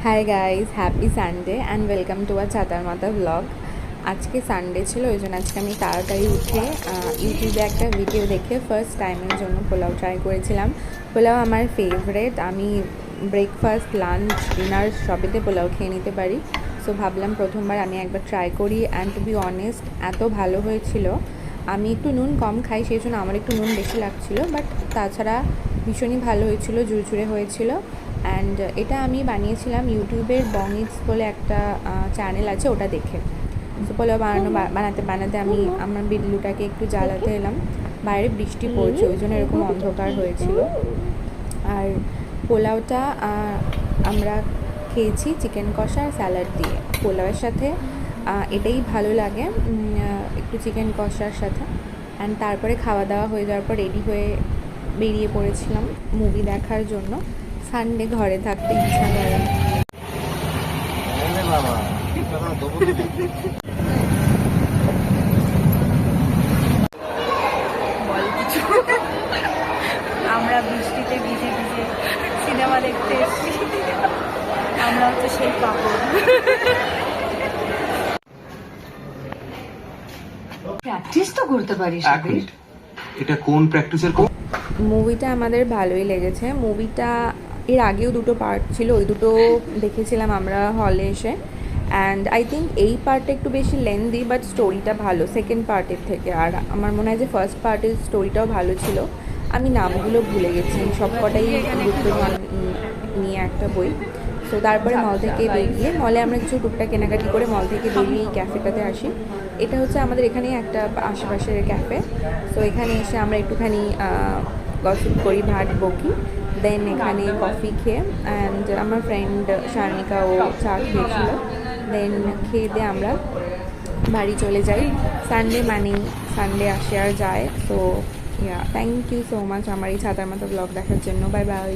High guys, happy Sunday and welcome to our Chhatar Matha blog. আজকে Sunday ছিল, ওই জন্য আজকে আমি তাড়াতাড়ি উঠে ইউটিউবে একটা ভিডিও দেখে ফার্স্ট টাইমের জন্য পোলাও ট্রাই করেছিলাম। পোলাও আমার ফেভারেট, আমি ব্রেকফাস্ট, লাঞ্চ, ডিনার সবেতে পোলাও খেয়ে নিতে পারি। সো ভাবলাম প্রথমবার আমি একবার ট্রাই করি, অ্যান্ড টু বি অনেস্ট এত ভালো হয়েছিল। আমি একটু নুন কম খাই, সেই জন্য আমার একটু নুন বেশি লাগছিলো, বাট তাছাড়া ভীষণই ভালো হয়েছিল, ঝুরঝুরে হয়েছিল। অ্যান্ড এটা আমি বানিয়েছিলাম ইউটিউবের বংইটস বলে একটা চ্যানেল আছে, ওটা দেখে। তো পোলাও বানাতে বানাতে আমি আমার বিল্লুটাকে একটু জ্বালাতে এলাম। বাইরে বৃষ্টি পড়ছে, ওই জন্য এরকম অন্ধকার হয়েছিল। আর পোলাওটা আমরা খেয়েছি চিকেন কষা আর স্যালাড দিয়ে। পোলাওয়ের সাথে এটাই ভালো লাগে, একটু চিকেন কষার সাথে। অ্যান্ড তারপরে খাওয়া দাওয়া হয়ে যাওয়ার পর রেডি হয়ে বেরিয়ে পড়েছিলাম মুভি দেখার জন্য। সানডে ঘরে থাকতে ইচ্ছা করে না। বল কিছু। আমরা বৃষ্টিতে ভিজে ভিজে সিনেমা দেখতে এসেছি, আমরা হচ্ছে সেই পাগল। প্র্যাকটিস তো করতে পারিস। এটা কোন প্র্যাকটিসের? মুভিটা আমাদের ভালোই লেগেছে। মুভিটা এর আগেও দুটো পার্ট ছিল, ওই দুটো দেখেছিলাম আমরা হলে এসে। অ্যান্ড আই থিঙ্ক এই পার্টটা একটু বেশি লেন্দি, বাট স্টোরিটা ভালো সেকেন্ড পার্টের থেকে। আর আমার মনে হয় যে ফার্স্ট পার্টের স্টোরিটাও ভালো ছিল। আমি নামগুলো ভুলে গেছি, সব কটাই গুপ্তধন নিয়ে একটা বই। তো তারপরে মল থেকে বেরিয়ে, মলে আমরা কিছু টুকটাক কেনাকাটি করে মল থেকে বেরিয়ে এই ক্যাফেটাতে আসি। এটা হচ্ছে আমাদের এখানেই একটা আশেপাশের ক্যাফে। তো এখানে এসে আমরা একটুখানি গসিপ করি, ভাট বকি, দেন এখানে কফি খেয়ে, অ্যান্ড আমার ফ্রেন্ড শারমিকা ও চা খেয়েছিল। দেন খেয়ে দিয়ে আমরা বাড়ি চলে যাই। সানডে মানেই সানডে আসে আর যায়। তো থ্যাংক ইউ সো মাচ আমার এই ছাতার মাথা ব্লগ দেখার জন্য। Bye bye.